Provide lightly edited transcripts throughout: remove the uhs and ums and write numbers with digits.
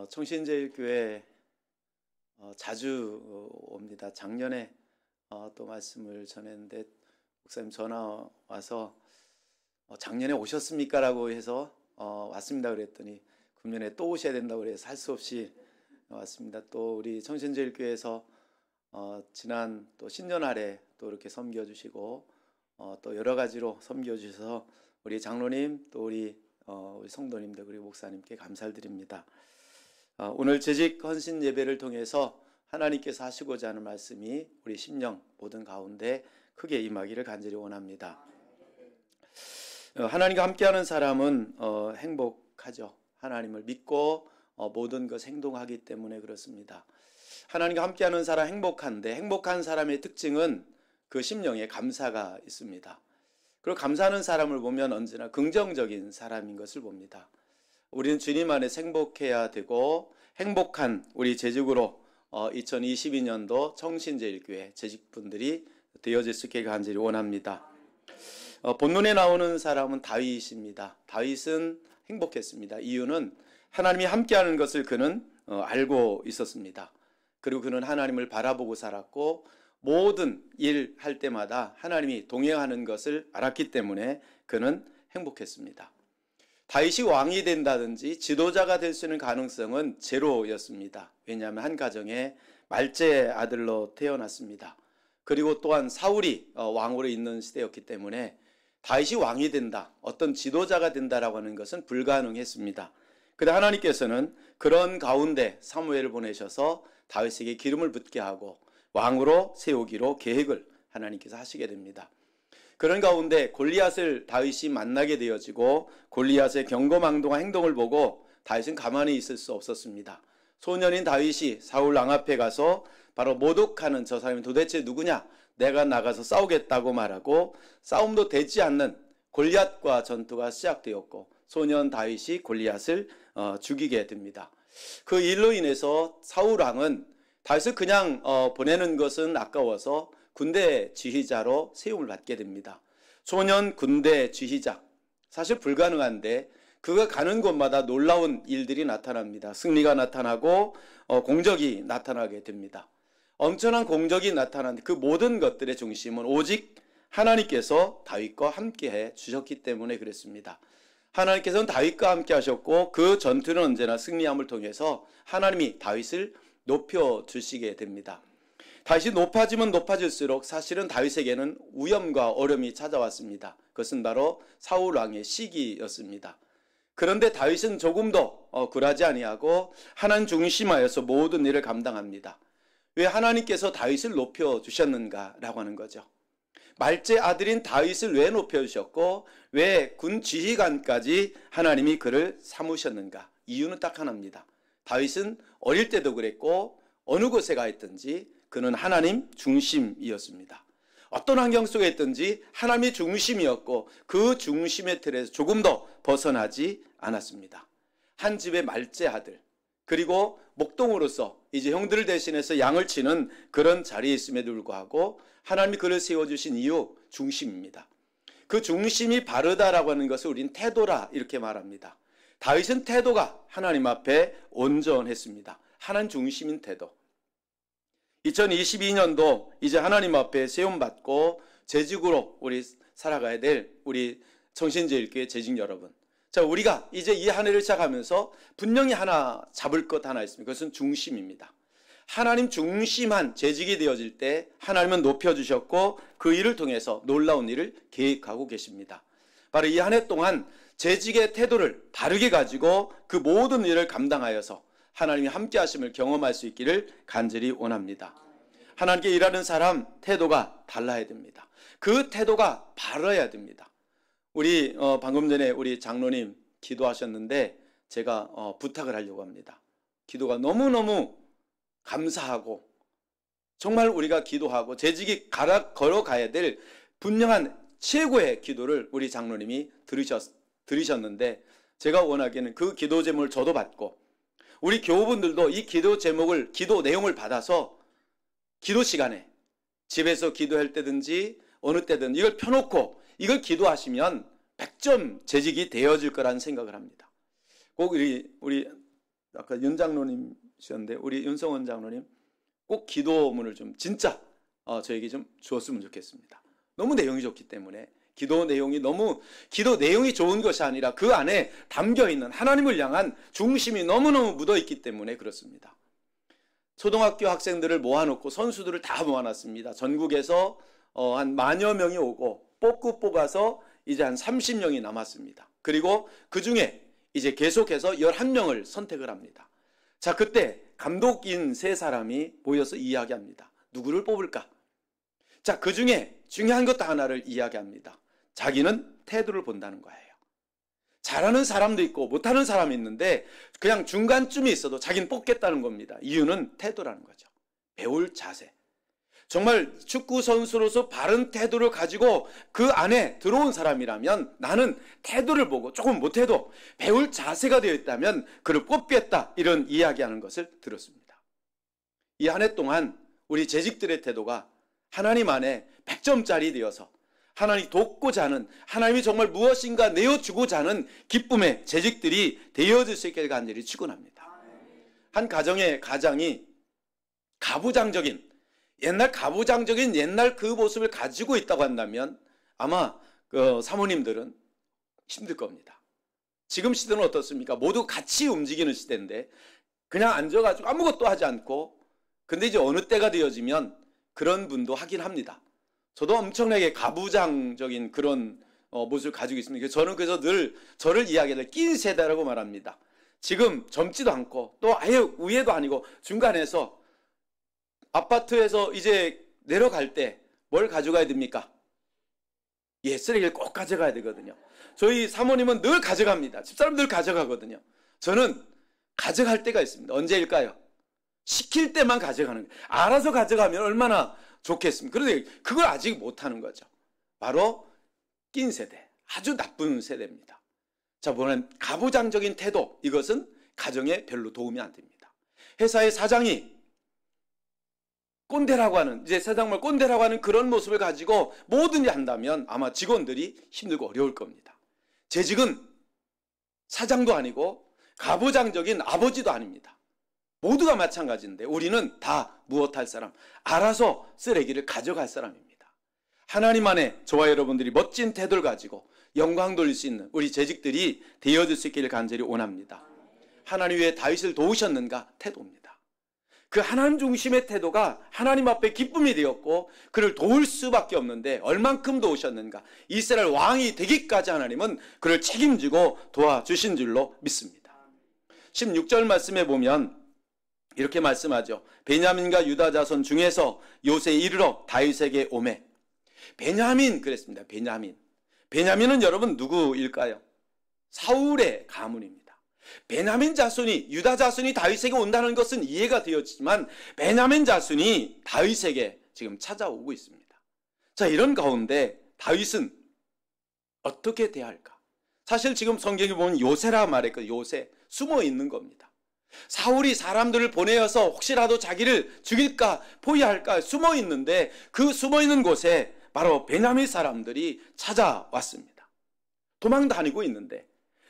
청신제일교회 자주 옵니다. 작년에 또 말씀을 전했는데 목사님 전화 와서 작년에 오셨습니까? 라고 해서 왔습니다 그랬더니 금년에 또 오셔야 된다고 그래서 할 수 없이 왔습니다. 또 우리 청신제일교회에서 지난 또 신년할에 또 이렇게 섬겨주시고 또 여러 가지로 섬겨주셔서 우리 장로님 또 우리 성도님들 그리고 목사님께 감사를 드립니다. 오늘 재직 헌신 예배를 통해서 하나님께서 하시고자 하는 말씀이 우리 심령 모든 가운데 크게 임하기를 간절히 원합니다. 하나님과 함께하는 사람은 행복하죠. 하나님을 믿고 모든 것 행동하기 때문에 그렇습니다. 하나님과 함께하는 사람 행복한데 행복한 사람의 특징은 그 심령에 감사가 있습니다. 그리고 감사하는 사람을 보면 언제나 긍정적인 사람인 것을 봅니다. 우리는 주님 안에서 행복해야 되고 행복한 우리 재직으로 2022년도 청신제일교회 재직분들이 되어질 수 있게 간절히 원합니다. 본문에 나오는 사람은 다윗입니다. 다윗은 행복했습니다. 이유는 하나님이 함께하는 것을 그는 알고 있었습니다. 그리고 그는 하나님을 바라보고 살았고 모든 일 할 때마다 하나님이 동행하는 것을 알았기 때문에 그는 행복했습니다. 다윗이 왕이 된다든지 지도자가 될 수 있는 가능성은 제로였습니다. 왜냐하면 한 가정에 말째 아들로 태어났습니다. 그리고 또한 사울이 왕으로 있는 시대였기 때문에 다윗이 왕이 된다, 어떤 지도자가 된다라고 하는 것은 불가능했습니다. 그런데 하나님께서는 그런 가운데 사무엘을 보내셔서 다윗에게 기름을 붓게 하고 왕으로 세우기로 계획을 하나님께서 하시게 됩니다. 그런 가운데 골리앗을 다윗이 만나게 되어지고 골리앗의 경거망동한 행동을 보고 다윗은 가만히 있을 수 없었습니다. 소년인 다윗이 사울 왕 앞에 가서 바로 모독하는 저 사람이 도대체 누구냐? 내가 나가서 싸우겠다고 말하고 싸움도 되지 않는 골리앗과 전투가 시작되었고 소년 다윗이 골리앗을 죽이게 됩니다. 그 일로 인해서 사울 왕은 다윗을 그냥 보내는 것은 아까워서 군대 지휘자로 세움을 받게 됩니다. 소년 군대 지휘자, 사실 불가능한데 그가 가는 곳마다 놀라운 일들이 나타납니다. 승리가 나타나고 공적이 나타나게 됩니다. 엄청난 공적이 나타나는데 그 모든 것들의 중심은 오직 하나님께서 다윗과 함께해 주셨기 때문에 그랬습니다. 하나님께서는 다윗과 함께 하셨고 그 전투는 언제나 승리함을 통해서 하나님이 다윗을 높여주시게 됩니다. 다윗이 높아지면 높아질수록 사실은 다윗에게는 위험과 어려움이 찾아왔습니다. 그것은 바로 사울 왕의 시기였습니다. 그런데 다윗은 조금도 굴하지 아니하고 하나님 중심하여서 모든 일을 감당합니다. 왜 하나님께서 다윗을 높여주셨는가라고 하는 거죠. 말째 아들인 다윗을 왜 높여주셨고 왜 군 지휘관까지 하나님이 그를 삼으셨는가? 이유는 딱 하나입니다. 다윗은 어릴 때도 그랬고 어느 곳에 가 있든지 그는 하나님 중심이었습니다. 어떤 환경 속에 있든지 하나님이 중심이었고 그 중심의 틀에서 조금 더 벗어나지 않았습니다. 한 집의 말째 아들 그리고 목동으로서 이제 형들을 대신해서 양을 치는 그런 자리에 있음에도 불구하고 하나님이 그를 세워주신 이유 중심입니다. 그 중심이 바르다라고 하는 것을 우리는 태도라 이렇게 말합니다. 다윗은 태도가 하나님 앞에 온전했습니다. 하나님 중심인 태도. 2022년도 이제 하나님 앞에 세움받고 재직으로 우리 살아가야 될 우리 청신제일교회 재직 여러분. 자, 우리가 이제 이 한 해를 시작하면서 분명히 하나 잡을 것 하나 있습니다. 그것은 중심입니다. 하나님 중심한 재직이 되어질 때 하나님은 높여주셨고 그 일을 통해서 놀라운 일을 계획하고 계십니다. 바로 이 한 해 동안 재직의 태도를 바르게 가지고 그 모든 일을 감당하여서 하나님이 함께 하심을 경험할 수 있기를 간절히 원합니다. 하나님께 일하는 사람 태도가 달라야 됩니다. 그 태도가 바라야 됩니다. 우리 방금 전에 우리 장로님 기도하셨는데 제가 부탁을 하려고 합니다. 기도가 너무너무 감사하고 정말 우리가 기도하고 재직이 걸어가야 될 분명한 최고의 기도를 우리 장로님이 들으셨는데 제가 원하기에는 그 기도 제목을 저도 받고 우리 교우분들도 이 기도 제목을 기도 내용을 받아서 기도 시간에 집에서 기도할 때든지 어느 때든 이걸 펴놓고 이걸 기도하시면 100점 재직이 되어질 거라는 생각을 합니다. 꼭 우리 아까 윤 장로님이셨는데 우리 윤성원 장로님 꼭 기도문을 좀 진짜 저에게 좀 주었으면 좋겠습니다. 너무 내용이 좋기 때문에 기도 내용이 좋은 것이 아니라 그 안에 담겨있는 하나님을 향한 중심이 너무너무 묻어있기 때문에 그렇습니다. 초등학교 학생들을 모아놓고 선수들을 다 모아놨습니다. 전국에서 한 10,000여 명이 오고 뽑아서 이제 한 30명이 남았습니다. 그리고 그 중에 이제 계속해서 11명을 선택을 합니다. 자, 그때 감독인 3사람이 모여서 이야기합니다. 누구를 뽑을까? 자, 그 중에 중요한 것 하나를 이야기합니다. 자기는 태도를 본다는 거예요. 잘하는 사람도 있고 못하는 사람이 있는데 그냥 중간쯤에 있어도 자기는 뽑겠다는 겁니다. 이유는 태도라는 거죠. 배울 자세. 정말 축구 선수로서 바른 태도를 가지고 그 안에 들어온 사람이라면 나는 태도를 보고 조금 못해도 배울 자세가 되어 있다면 그를 뽑겠다, 이런 이야기하는 것을 들었습니다. 이 한 해 동안 우리 재직들의 태도가 하나님 안에 100점짜리 되어서 하나님이 돕고자 하는, 하나님이 정말 무엇인가 내어주고자 하는 기쁨의 재직들이 되어질 수 있게 간절히 축원합니다. 한 가정의 가장이 가부장적인 옛날 그 모습을 가지고 있다고 한다면 아마 그 사모님들은 힘들 겁니다. 지금 시대는 어떻습니까? 모두 같이 움직이는 시대인데 그냥 앉아가지고 아무것도 하지 않고, 근데 이제 어느 때가 되어지면 그런 분도 하긴 합니다. 저도 엄청나게 가부장적인 그런 모습을 가지고 있습니다. 저는 그래서 늘 저를 이야기할 낀 세대라고 말합니다. 지금 젊지도 않고 또 아예 위에도 아니고 중간에서 아파트에서 이제 내려갈 때 뭘 가져가야 됩니까? 쓰레기를 꼭 가져가야 되거든요. 저희 사모님은 늘 가져갑니다. 집사람 늘 가져가거든요. 저는 가져갈 때가 있습니다. 언제일까요? 시킬 때만 가져가는 거예요. 알아서 가져가면 얼마나 좋겠습니까? 그런데 그걸 아직 못하는 거죠. 바로 낀 세대, 아주 나쁜 세대입니다. 자, 보면 가부장적인 태도, 이것은 가정에 별로 도움이 안 됩니다. 회사의 사장이 꼰대라고 하는, 이제 세상말 꼰대라고 하는 그런 모습을 가지고 뭐든 한다면 아마 직원들이 힘들고 어려울 겁니다. 재직은 사장도 아니고 가부장적인 아버지도 아닙니다. 모두가 마찬가지인데 우리는 다 무엇할 사람, 알아서 쓰레기를 가져갈 사람입니다. 하나님 안에 저와 여러분들이 멋진 태도를 가지고 영광 돌릴 수 있는 우리 재직들이 되어질 수 있기를 간절히 원합니다. 하나님 왜 다윗을 도우셨는가? 태도입니다. 그 하나님 중심의 태도가 하나님 앞에 기쁨이 되었고 그를 도울 수밖에 없는데 얼만큼 도우셨는가? 이스라엘 왕이 되기까지 하나님은 그를 책임지고 도와주신 줄로 믿습니다. 16절 말씀에 보면 이렇게 말씀하죠. 베냐민과 유다 자손 중에서 요새에 이르러 다윗에게 오매. 베냐민 그랬습니다. 베냐민은 여러분 누구일까요? 사울의 가문입니다. 베냐민 자손이, 유다 자손이 다윗에게 온다는 것은 이해가 되었지만 베냐민 자손이 다윗에게 지금 찾아오고 있습니다. 자, 이런 가운데 다윗은 어떻게 대할까? 사실 지금 성경에 보면 요새라 말했거든요. 요새, 숨어 있는 겁니다. 사울이 사람들을 보내어서 혹시라도 자기를 죽일까 포위할까 숨어 있는데 그 숨어 있는 곳에 바로 베냐민 사람들이 찾아왔습니다. 도망 다니고 있는데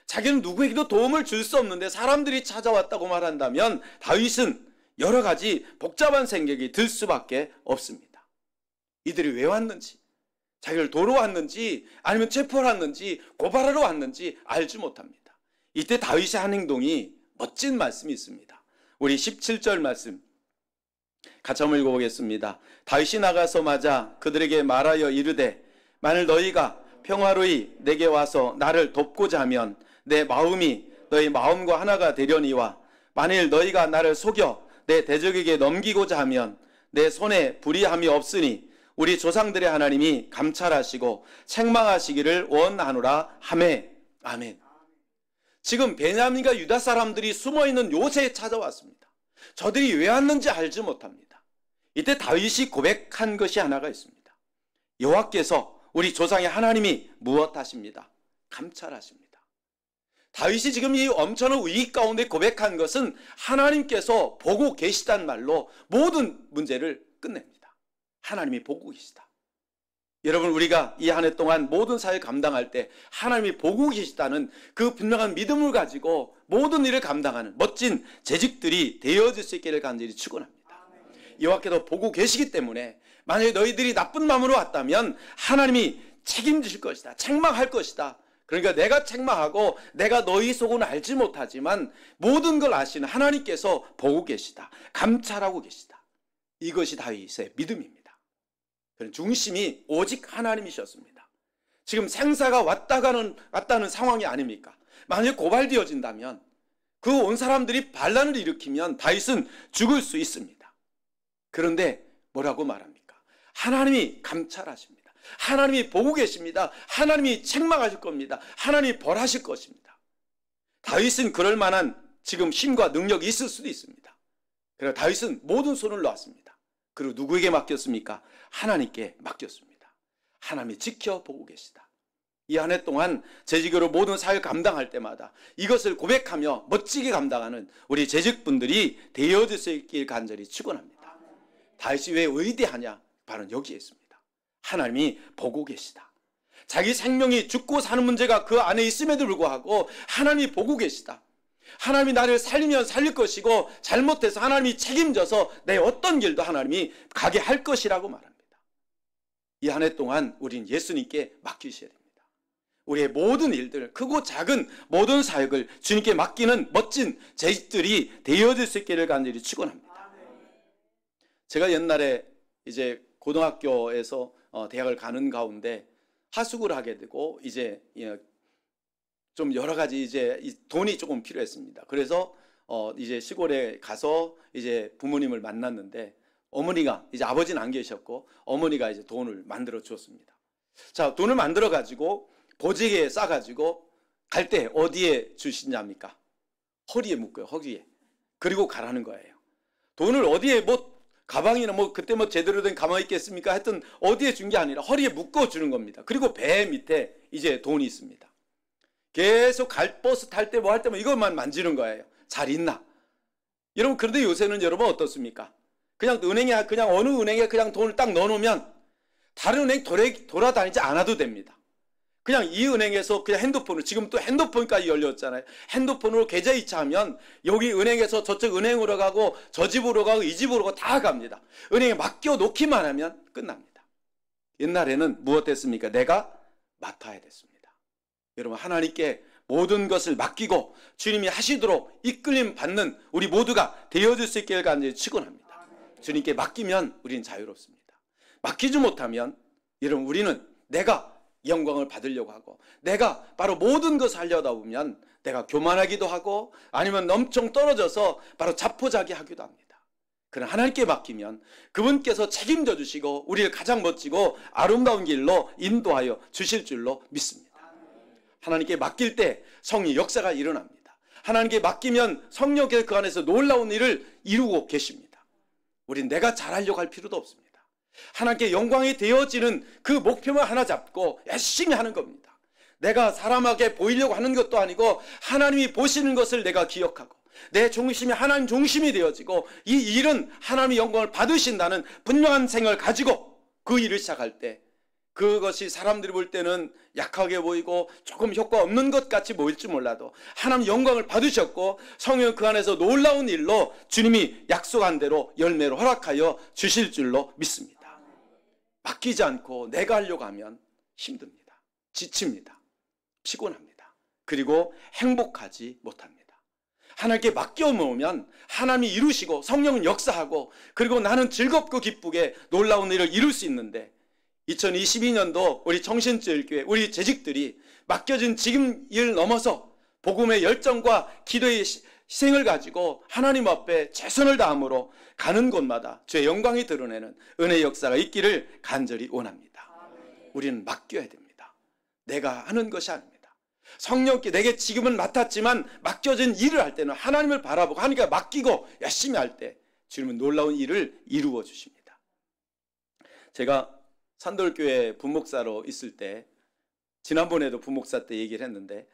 자기는 누구에게도 도움을 줄 수 없는데 사람들이 찾아왔다고 말한다면 다윗은 여러 가지 복잡한 생각이 들 수밖에 없습니다. 이들이 왜 왔는지, 자기를 도로 왔는지 아니면 체포를 왔는지 고발하러 왔는지 알지 못합니다. 이때 다윗의 한 행동이 멋진 말씀이 있습니다. 우리 17절 말씀 같이 한번 읽어보겠습니다. 다윗이 나가서 맞아 그들에게 말하여 이르되 만일 너희가 평화로이 내게 와서 나를 돕고자 하면 내 마음이 너희 마음과 하나가 되려니와 만일 너희가 나를 속여 내 대적에게 넘기고자 하면 내 손에 불의함이 없으니 우리 조상들의 하나님이 감찰하시고 책망하시기를 원하노라 하매. 아멘. 지금 베냐민과 유다 사람들이 숨어있는 요새에 찾아왔습니다. 저들이 왜 왔는지 알지 못합니다. 이때 다윗이 고백한 것이 하나가 있습니다. 여호와께서 우리 조상의 하나님이 무엇하십니다? 감찰하십니다. 다윗이 지금 이 엄청난 위기 가운데 고백한 것은 하나님께서 보고 계시단 말로 모든 문제를 끝냅니다. 하나님이 보고 계시다. 여러분, 우리가 이 한 해 동안 모든 사회 감당할 때 하나님이 보고 계시다는 그 분명한 믿음을 가지고 모든 일을 감당하는 멋진 재직들이 되어질 수 있기를 간절히 축원합니다. 여호와께서 보고 계시기 때문에 만약에 너희들이 나쁜 마음으로 왔다면 하나님이 책임지실 것이다. 책망할 것이다. 그러니까 내가 책망하고 내가 너희 속은 알지 못하지만 모든 걸 아시는 하나님께서 보고 계시다. 감찰하고 계시다. 이것이 다윗의 믿음입니다. 그런 중심이 오직 하나님이셨습니다. 지금 생사가 왔다는 상황이 아닙니까? 만약에 고발되어진다면 그 온 사람들이 반란을 일으키면 다윗은 죽을 수 있습니다. 그런데 뭐라고 말합니까? 하나님이 감찰하십니다. 하나님이 보고 계십니다. 하나님이 책망하실 겁니다. 하나님이 벌하실 것입니다. 다윗은 그럴 만한 지금 힘과 능력이 있을 수도 있습니다. 그래서 다윗은 모든 손을 놓았습니다. 그리고 누구에게 맡겼습니까? 하나님께 맡겼습니다. 하나님이 지켜보고 계시다. 이 한 해 동안 재직으로 모든 사역을 감당할 때마다 이것을 고백하며 멋지게 감당하는 우리 재직분들이 되어질 수 있길 간절히 축원합니다. 다윗이 왜 위대하냐? 바로 여기에 있습니다. 하나님이 보고 계시다. 자기 생명이 죽고 사는 문제가 그 안에 있음에도 불구하고 하나님이 보고 계시다. 하나님이 나를 살리면 살릴 것이고 잘못해서 하나님이 책임져서 내 어떤 길도 하나님이 가게 할 것이라고 말합니다. 이 한 해 동안 우린 예수님께 맡기셔야 됩니다. 우리의 모든 일들, 크고 작은 모든 사역을 주님께 맡기는 멋진 재직들이 되어질 수 있기를 간절히 축원합니다. 제가 옛날에 이제 고등학교에서 대학을 가는 가운데 하숙을 하게 되고 이제 좀 여러 가지 이제 돈이 조금 필요했습니다. 그래서 이제 시골에 가서 이제 부모님을 만났는데 어머니가 이제 아버지는 안 계셨고 어머니가 이제 돈을 만들어 주었습니다. 자, 돈을 만들어 가지고 보지기에 싸 가지고 갈 때 어디에 주시냐입니까? 허리에 묶어요. 허리에. 그리고 가라는 거예요. 돈을 어디에 뭐 가방이나 뭐 그때 뭐 제대로 된 가방이 있겠습니까? 하여튼 어디에 준 게 아니라 허리에 묶어 주는 겁니다. 그리고 배 밑에 이제 돈이 있습니다. 계속 갈 버스 탈 때 뭐 할 때만 이것만 만지는 거예요. 잘 있나? 여러분, 그런데 요새는 여러분 어떻습니까? 그냥 은행에 그냥 어느 은행에 그냥 돈을 딱 넣어놓으면 다른 은행 돌아다니지 않아도 됩니다. 그냥 이 은행에서 그냥 핸드폰으로, 지금 또 핸드폰까지 열렸잖아요. 핸드폰으로 계좌 이체하면 여기 은행에서 저쪽 은행으로 가고 저 집으로 가고 이 집으로 가고 다 갑니다. 은행에 맡겨 놓기만 하면 끝납니다. 옛날에는 무엇 됐습니까? 내가 맡아야 됐습니다. 여러분, 하나님께 모든 것을 맡기고 주님이 하시도록 이끌림 받는 우리 모두가 되어줄 수 있기를 간절히 축원합니다. 주님께 맡기면 우리는 자유롭습니다. 맡기지 못하면 여러분, 우리는 내가 영광을 받으려고 하고 내가 바로 모든 것을 하려다 보면 내가 교만하기도 하고 아니면 엄청 떨어져서 바로 자포자기하기도 합니다. 그러나 하나님께 맡기면 그분께서 책임져 주시고 우리를 가장 멋지고 아름다운 길로 인도하여 주실 줄로 믿습니다. 하나님께 맡길 때 성의 역사가 일어납니다. 하나님께 맡기면 성령께서 그 안에서 놀라운 일을 이루고 계십니다. 우린 내가 잘하려고 할 필요도 없습니다. 하나님께 영광이 되어지는 그 목표만 하나 잡고 열심히 하는 겁니다. 내가 사람에게 보이려고 하는 것도 아니고 하나님이 보시는 것을 내가 기억하고 내 중심이 하나님 중심이 되어지고 이 일은 하나님의 영광을 받으신다는 분명한 생각을 가지고 그 일을 시작할 때 그것이 사람들이 볼 때는 약하게 보이고 조금 효과 없는 것 같이 보일지 몰라도 하나님 영광을 받으셨고 성령 그 안에서 놀라운 일로 주님이 약속한 대로 열매로 허락하여 주실 줄로 믿습니다. 맡기지 않고 내가 하려고 하면 힘듭니다. 지칩니다. 피곤합니다. 그리고 행복하지 못합니다. 하나님께 맡겨놓으면 하나님이 이루시고 성령은 역사하고 그리고 나는 즐겁고 기쁘게 놀라운 일을 이룰 수 있는데 2022년도 우리 정신제일교회 우리 재직들이 맡겨진 지금 일 넘어서 복음의 열정과 기도의 희생을 가지고 하나님 앞에 최선을 다함으로 가는 곳마다 주의 영광이 드러내는 은혜의 역사가 있기를 간절히 원합니다. 우리는 맡겨야 됩니다. 내가 하는 것이 아닙니다. 성령께 내게 지금은 맡았지만 맡겨진 일을 할 때는 하나님을 바라보고 하나님께 맡기고 열심히 할 때 주님은 놀라운 일을 이루어 주십니다. 제가 산돌교회 부목사로 있을 때 지난번에도 부목사 때 얘기를 했는데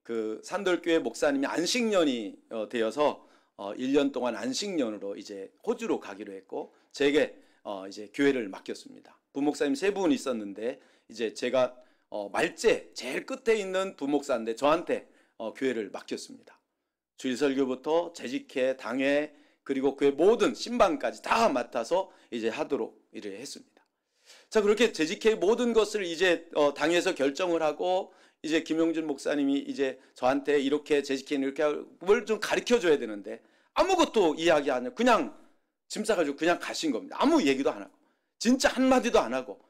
그 산돌교회 목사님이 안식년이 되어서 1년 동안 안식년으로 이제 호주로 가기로 했고 제게 이제 교회를 맡겼습니다. 부목사님 3분 있었는데 이제 제가 말제 제일 끝에 있는 부목사인데 저한테 교회를 맡겼습니다. 주일 설교부터 재직회, 당회, 그리고 교회 모든 신방까지 다 맡아서 이제 하도록 이렇게 했습니다. 자, 그렇게 재직회 모든 것을 이제 당에서 결정을 하고 이제 김용준 목사님이 이제 저한테 이렇게 재직회는 이렇게 뭘 좀 가르쳐 줘야 되는데 아무것도 이야기 안 하고 그냥 짐 싸가지고 그냥 가신 겁니다. 아무 얘기도 안 하고 진짜 한마디도 안 하고.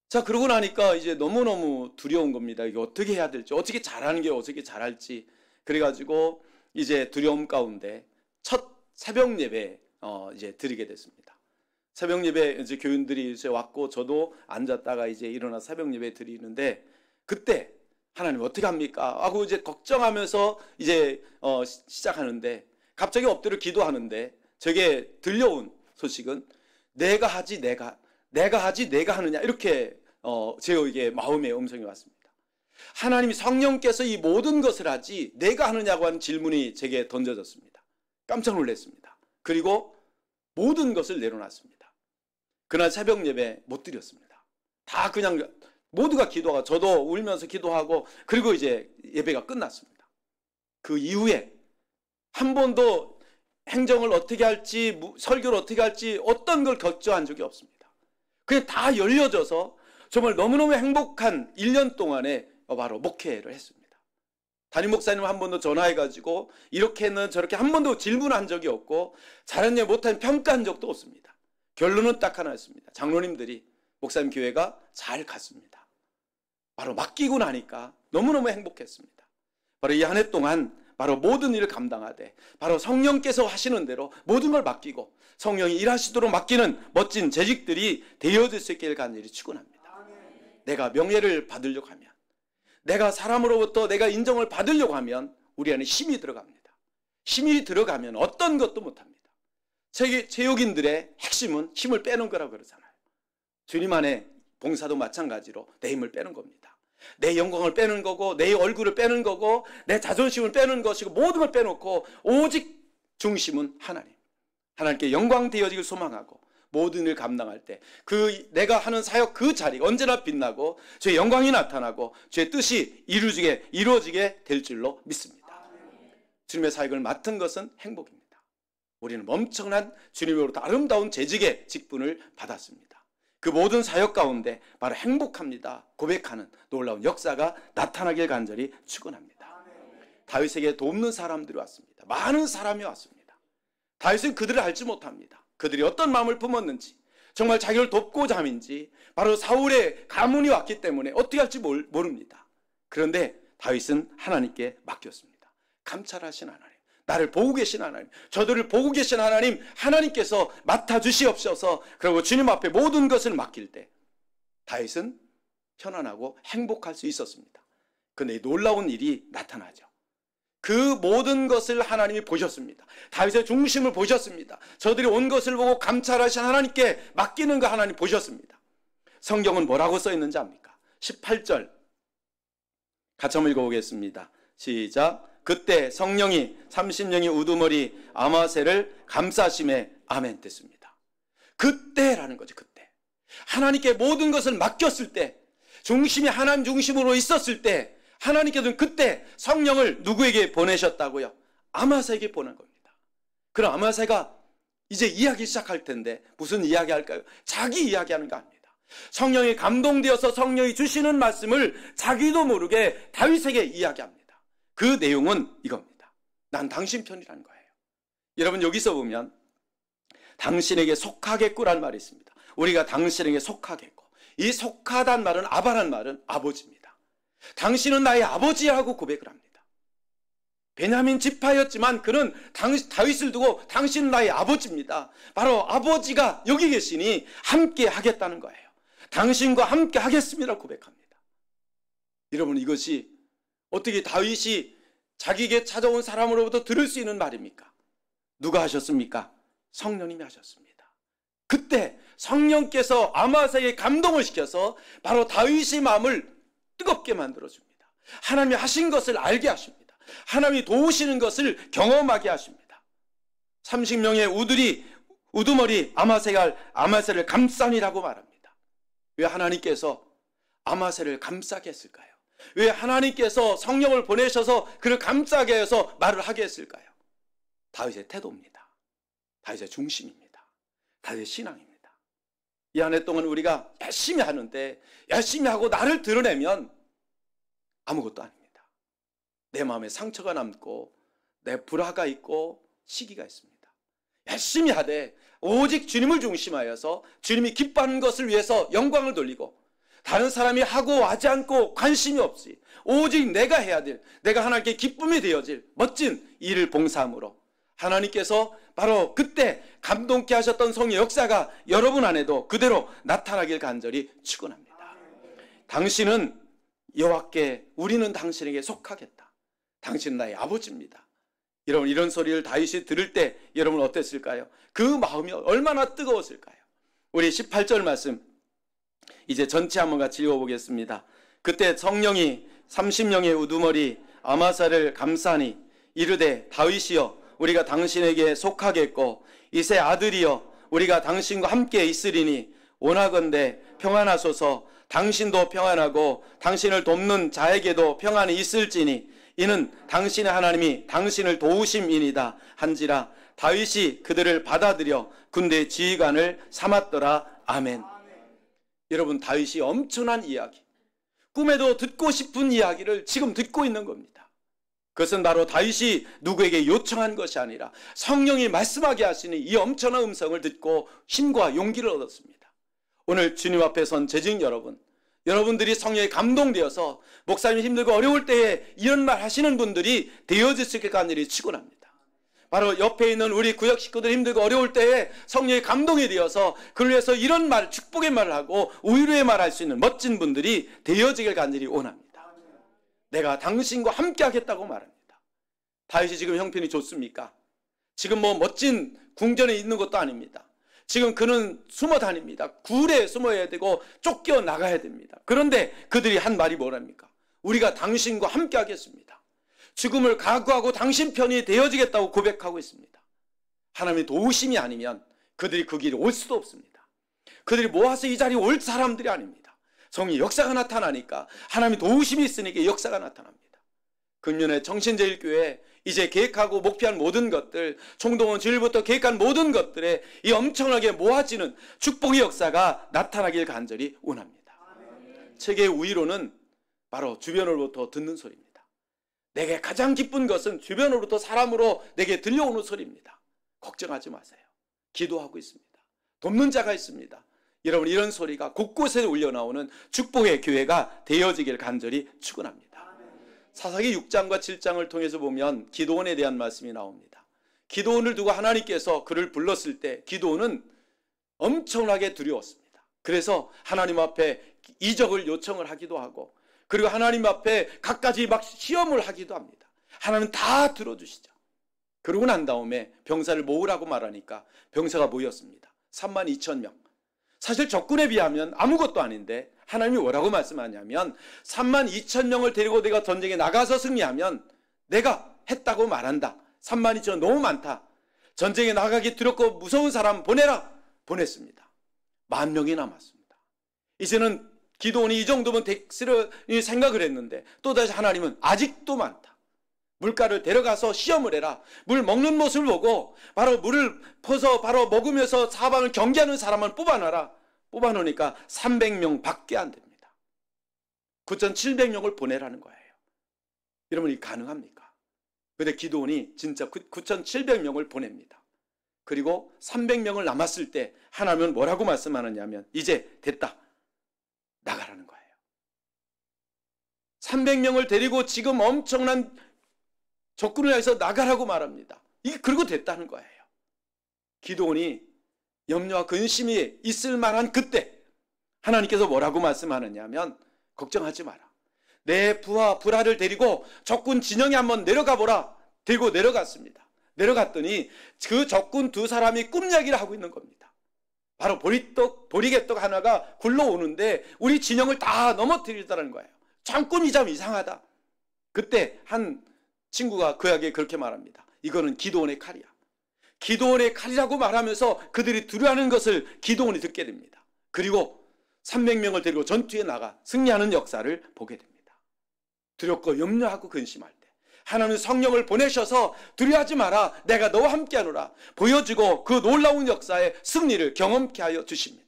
자, 그러고 나니까 이제 너무너무 두려운 겁니다. 이게 어떻게 해야 될지, 어떻게 잘하는 게 어떻게 잘할지. 그래가지고 이제 두려움 가운데 첫 새벽 예배 이제 드리게 됐습니다. 새벽 예배 이제 교인들이 이제 왔고 저도 앉았다가 이제 일어나 새벽 예배 드리는데 그때 하나님 어떻게 합니까? 하고 이제 걱정하면서 이제 시작하는데 갑자기 엎드려 기도하는데 저게 들려온 소식은 내가 하지 내가 하지 내가 하느냐 이렇게 제게 마음의 음성이 왔습니다. 하나님이 성령께서 이 모든 것을 하지 내가 하느냐고 하는 질문이 제게 던져졌습니다. 깜짝 놀랐습니다. 그리고 모든 것을 내려놨습니다. 그날 새벽 예배 못 드렸습니다. 다 그냥 모두가 기도하고 저도 울면서 기도하고 그리고 이제 예배가 끝났습니다. 그 이후에 한 번도 행정을 어떻게 할지 설교를 어떻게 할지 어떤 걸 걱정한 적이 없습니다. 그냥 다 열려져서 정말 너무너무 행복한 1년 동안에 바로 목회를 했습니다. 담임 목사님 한 번도 전화해가지고 이렇게는 저렇게 한 번도 질문한 적이 없고 잘했냐 못했냐 평가한 적도 없습니다. 결론은 딱 하나였습니다. 장로님들이 목사님 교회가 잘 갔습니다. 바로 맡기고 나니까 너무너무 행복했습니다. 바로 이 한 해 동안 바로 모든 일을 감당하되 바로 성령께서 하시는 대로 모든 걸 맡기고 성령이 일하시도록 맡기는 멋진 재직들이 되어질 수 있기를 간절히 축원합니다. 내가 명예를 받으려고 하면 내가 사람으로부터 내가 인정을 받으려고 하면 우리 안에 힘이 들어갑니다. 힘이 들어가면 어떤 것도 못합니다. 체육인들의 핵심은 힘을 빼는 거라고 그러잖아요. 주님 안에 봉사도 마찬가지로 내 힘을 빼는 겁니다. 내 영광을 빼는 거고 내 얼굴을 빼는 거고 내 자존심을 빼는 것이고 모든 걸 빼놓고 오직 중심은 하나님. 하나님께 영광 되어지길 소망하고 모든 일 감당할 때 그 내가 하는 사역 그 자리가 언제나 빛나고 주의 영광이 나타나고 주의 뜻이 이루어지게 될 줄로 믿습니다. 주님의 사역을 맡은 것은 행복입니다. 우리는 엄청난 주님으로부터 아름다운 재직의 직분을 받았습니다. 그 모든 사역 가운데 바로 행복합니다 고백하는 놀라운 역사가 나타나길 간절히 축원합니다. 다윗에게 돕는 사람들이 왔습니다. 많은 사람이 왔습니다. 다윗은 그들을 알지 못합니다. 그들이 어떤 마음을 품었는지 정말 자기를 돕고자 함인지 바로 사울의 가문이 왔기 때문에 어떻게 할지 모릅니다. 그런데 다윗은 하나님께 맡겼습니다. 감찰하신 하나님, 나를 보고 계신 하나님, 저들을 보고 계신 하나님, 하나님께서 맡아주시옵소서. 그리고 주님 앞에 모든 것을 맡길 때 다윗은 편안하고 행복할 수 있었습니다. 그런데 놀라운 일이 나타나죠. 그 모든 것을 하나님이 보셨습니다. 다윗의 중심을 보셨습니다. 저들이 온 것을 보고 감찰하신 하나님께 맡기는 거 하나님 보셨습니다. 성경은 뭐라고 써 있는지 압니까? 18절 같이 한번 읽어보겠습니다. 시작. 그때 성령이 30명의 우두머리 아마새를 감싸심에 아멘 됐습니다. 그때라는 거죠. 그때 하나님께 모든 것을 맡겼을 때 중심이 하나님 중심으로 있었을 때 하나님께서는 그때 성령을 누구에게 보내셨다고요? 아마새에게 보낸 겁니다. 그럼 아마새가 이제 이야기 시작할 텐데 무슨 이야기 할까요? 자기 이야기하는 거 아닙니다. 성령이 감동되어서 성령이 주시는 말씀을 자기도 모르게 다윗에게 이야기합니다. 그 내용은 이겁니다. 난 당신 편이라는 거예요. 여러분 여기서 보면 당신에게 속하겠구라는 말이 있습니다. 우리가 당신에게 속하겠고 이 속하단 말은 아바란 말은 아버지입니다. 당신은 나의 아버지라고 고백을 합니다. 베냐민 지파였지만 그는 다윗을 두고 당신은 나의 아버지입니다. 바로 아버지가 여기 계시니 함께 하겠다는 거예요. 당신과 함께 하겠습니다 고백합니다. 여러분 이것이 어떻게 다윗이 자기에게 찾아온 사람으로부터 들을 수 있는 말입니까? 누가 하셨습니까? 성령님이 하셨습니다. 그때 성령께서 아마새에게 감동을 시켜서 바로 다윗의 마음을 뜨겁게 만들어줍니다. 하나님이 하신 것을 알게 하십니다. 하나님이 도우시는 것을 경험하게 하십니다. 30명의 우두머리 아마새를 감싸니라고 말합니다. 왜 하나님께서 아마새를 감싸게 했을까요? 왜 하나님께서 성령을 보내셔서 그를 감싸게 해서 말을 하게 했을까요? 다윗의 태도입니다. 다윗의 중심입니다. 다윗의 신앙입니다. 이 한 해 동안 우리가 열심히 하는데 열심히 하고 나를 드러내면 아무것도 아닙니다. 내 마음에 상처가 남고 내 불화가 있고 시기가 있습니다. 열심히 하되 오직 주님을 중심하여서 주님이 기뻐하는 것을 위해서 영광을 돌리고 다른 사람이 하고 하지 않고 관심이 없이 오직 내가 해야 될, 내가 하나님께 기쁨이 되어질 멋진 일을 봉사함으로 하나님께서 바로 그때 감동케 하셨던 성의 역사가 여러분 안에도 그대로 나타나길 간절히 축원합니다. 당신은 여호와께, 우리는 당신에게 속하겠다. 당신은 나의 아버지입니다. 여러분, 이런 소리를 다윗이 들을 때 여러분 어땠을까요? 그 마음이 얼마나 뜨거웠을까요? 우리 18절 말씀 이제 전체 한번 같이 읽어보겠습니다. 그때 성령이 30명의 우두머리 아마사를 감싸니 이르되 다윗이여 우리가 당신에게 속하겠고 이새 아들이여 우리가 당신과 함께 있으리니 원하건대 평안하소서. 당신도 평안하고 당신을 돕는 자에게도 평안이 있을지니 이는 당신의 하나님이 당신을 도우심이니이다 한지라. 다윗이 그들을 받아들여 군대 지휘관을 삼았더라. 아멘. 여러분, 다윗이 엄청난 이야기, 꿈에도 듣고 싶은 이야기를 지금 듣고 있는 겁니다. 그것은 바로 다윗이 누구에게 요청한 것이 아니라 성령이 말씀하게 하시니 이 엄청난 음성을 듣고 힘과 용기를 얻었습니다. 오늘 주님 앞에 선 재직 여러분, 여러분들이 성령에 감동되어서 목사님이 힘들고 어려울 때에 이런 말 하시는 분들이 되어질 수 있게 간절히 축원합니다. 바로 옆에 있는 우리 구역 식구들 힘들고 어려울 때에 성령의 감동이 되어서 그를 위해서 이런 말, 축복의 말을 하고 위로의 말을 할 수 있는 멋진 분들이 되어지길 간절히 원합니다. 내가 당신과 함께 하겠다고 말합니다. 다윗이 지금 형편이 좋습니까? 지금 뭐 멋진 궁전에 있는 것도 아닙니다. 지금 그는 숨어 다닙니다. 굴에 숨어야 되고 쫓겨 나가야 됩니다. 그런데 그들이 한 말이 뭐랍니까? 우리가 당신과 함께 하겠습니다. 죽음을 각오하고 당신 편이 되어지겠다고 고백하고 있습니다. 하나님의 도우심이 아니면 그들이 그 길에 올 수도 없습니다. 그들이 모아서 이 자리에 올 사람들이 아닙니다. 성령의 역사가 나타나니까 하나님의 도우심이 있으니까 역사가 나타납니다. 금년에 정신제일교회 이제 계획하고 목표한 모든 것들, 총동원 주일부터 계획한 모든 것들에 이 엄청나게 모아지는 축복의 역사가 나타나길 간절히 원합니다. 책의 우위로는 바로 주변으로부터 듣는 소리입니다. 내게 가장 기쁜 것은 주변으로부터 사람으로 내게 들려오는 소리입니다. 걱정하지 마세요. 기도하고 있습니다. 돕는 자가 있습니다. 여러분, 이런 소리가 곳곳에 울려나오는 축복의 교회가 되어지길 간절히 축원합니다. 사사기 6장과 7장을 통해서 보면 기드온에 대한 말씀이 나옵니다. 기드온을 두고 하나님께서 그를 불렀을 때 기드온은 엄청나게 두려웠습니다. 그래서 하나님 앞에 이적을 요청을 하기도 하고 그리고 하나님 앞에 갖가지 막 시험을 하기도 합니다. 하나님은 다 들어주시죠. 그러고 난 다음에 병사를 모으라고 말하니까 병사가 모였습니다. 32,000명. 사실 적군에 비하면 아무것도 아닌데 하나님이 뭐라고 말씀하냐면 32,000명을 데리고 내가 전쟁에 나가서 승리하면 내가 했다고 말한다. 32,000명 너무 많다. 전쟁에 나가기 두렵고 무서운 사람 보내라. 보냈습니다. 10,000명이 남았습니다. 이제는 기드온이 이 정도면 됐으리 생각을 했는데 또다시 하나님은 아직도 많다. 물가를 데려가서 시험을 해라. 물 먹는 모습을 보고 바로 물을 퍼서 바로 먹으면서 사방을 경계하는 사람만 뽑아놔라. 뽑아놓으니까 300명 밖에 안 됩니다. 9,700명을 보내라는 거예요. 여러분, 이게 가능합니까? 그런데 기드온이 진짜 9,700명을 보냅니다. 그리고 300명을 남았을 때 하나님은 뭐라고 말씀하느냐면 이제 됐다. 나가라는 거예요. 300명을 데리고 지금 엄청난 적군을 향해서 나가라고 말합니다. 이게 그리고 됐다는 거예요. 기드온이 염려와 근심이 있을 만한 그때 하나님께서 뭐라고 말씀하느냐면 걱정하지 마라. 내 부하 불하를 데리고 적군 진영에 한번 내려가 보라. 데리고 내려갔습니다. 내려갔더니 그 적군 두 사람이 꿈 이야기를 하고 있는 겁니다. 바로 보리개떡 하나가 굴러오는데 우리 진영을 다 넘어뜨리더라는 거예요. 참 꿈이 참 이상하다. 그때 한 친구가 그에게 그렇게 말합니다. 이거는 기드온의 칼이야. 기드온의 칼이라고 말하면서 그들이 두려워하는 것을 기드온이 듣게 됩니다. 그리고 300명을 데리고 전투에 나가 승리하는 역사를 보게 됩니다. 두렵고 염려하고 근심할 때 하나님의 성령을 보내셔서 두려워하지 마라, 내가 너와 함께하노라 보여주고 그 놀라운 역사의 승리를 경험케 하여 주십니다.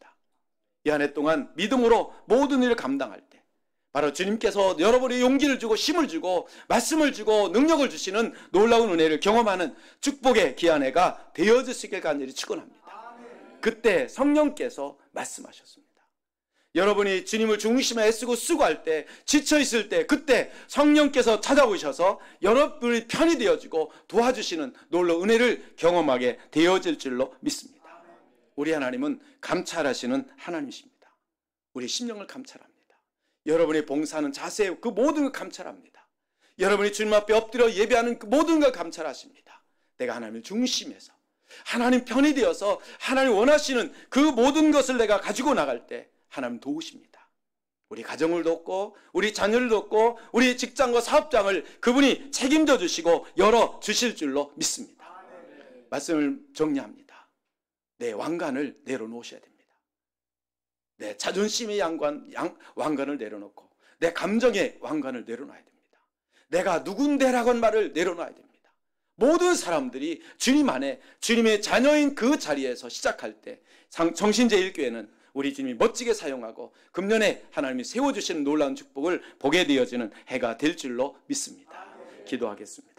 이 한 해 동안 믿음으로 모든 일을 감당할 때 바로 주님께서 여러분의 용기를 주고 힘을 주고 말씀을 주고 능력을 주시는 놀라운 은혜를 경험하는 축복의 귀한 해가 되어주시길 간절히 축원합니다. 그때 성령께서 말씀하셨습니다. 여러분이 주님을 중심에 애쓰고 수고할 때, 지쳐있을 때, 그때 성령께서 찾아오셔서 여러분이 편이 되어주고 도와주시는 놀라운 은혜를 경험하게 되어질 줄로 믿습니다. 우리 하나님은 감찰하시는 하나님이십니다. 우리 심령을 감찰합니다. 여러분이 봉사하는 자세, 그 모든 걸 감찰합니다. 여러분이 주님 앞에 엎드려 예배하는 그 모든 걸 감찰하십니다. 내가 하나님을 중심에서 하나님 편이 되어서 하나님 원하시는 그 모든 것을 내가 가지고 나갈 때 하나님 도우십니다. 우리 가정을 돕고 우리 자녀를 돕고 우리 직장과 사업장을 그분이 책임져 주시고 열어 주실 줄로 믿습니다. 말씀을 정리합니다. 내 왕관을 내려놓으셔야 됩니다. 내 자존심의 왕관을 내려놓고 내 감정의 왕관을 내려놔야 됩니다. 내가 누군데라고 한 말을 내려놔야 됩니다. 모든 사람들이 주님 안에 주님의 자녀인 그 자리에서 시작할 때 정신제일교회는 우리 주님이 멋지게 사용하고 금년에 하나님이 세워주시는 놀라운 축복을 보게 되어지는 해가 될 줄로 믿습니다. 기도하겠습니다.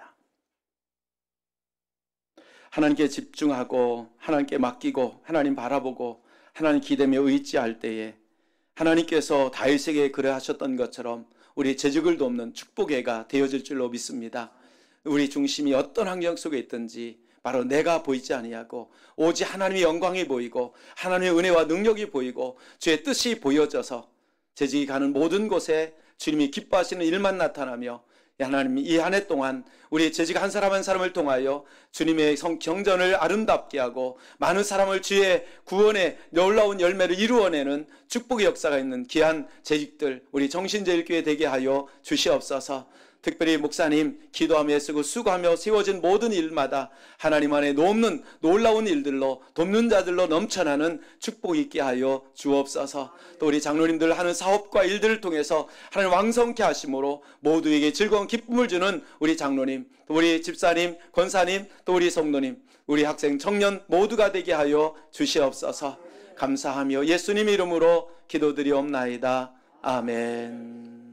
하나님께 집중하고 하나님께 맡기고 하나님 바라보고 하나님 기대며 의지할 때에 하나님께서 다윗에게 그러하셨던 것처럼 우리 재직을 돕는 축복해가 되어질 줄로 믿습니다. 우리 중심이 어떤 환경 속에 있든지 바로 내가 보이지 아니하고 오직 하나님의 영광이 보이고 하나님의 은혜와 능력이 보이고 주의 뜻이 보여져서 재직이 가는 모든 곳에 주님이 기뻐하시는 일만 나타나며 하나님이 이 한 해 동안 우리 재직 한 사람 한 사람을 통하여 주님의 경전을 아름답게 하고 많은 사람을 주의 구원의 놀라운 열매를 이루어내는 축복의 역사가 있는 귀한 재직들 우리 정신제일교회 되게 하여 주시옵소서. 특별히 목사님 기도하며 애쓰고 수고하며 세워진 모든 일마다 하나님 안에 넘는 놀라운 일들로 돕는 자들로 넘쳐나는 축복이 있게 하여 주옵소서. 또 우리 장로님들 하는 사업과 일들을 통해서 하나님 왕성케 하심으로 모두에게 즐거운 기쁨을 주는 우리 장로님, 또 우리 집사님, 권사님, 또 우리 성도님, 우리 학생, 청년 모두가 되게 하여 주시옵소서. 감사하며 예수님 이름으로 기도드리옵나이다. 아멘.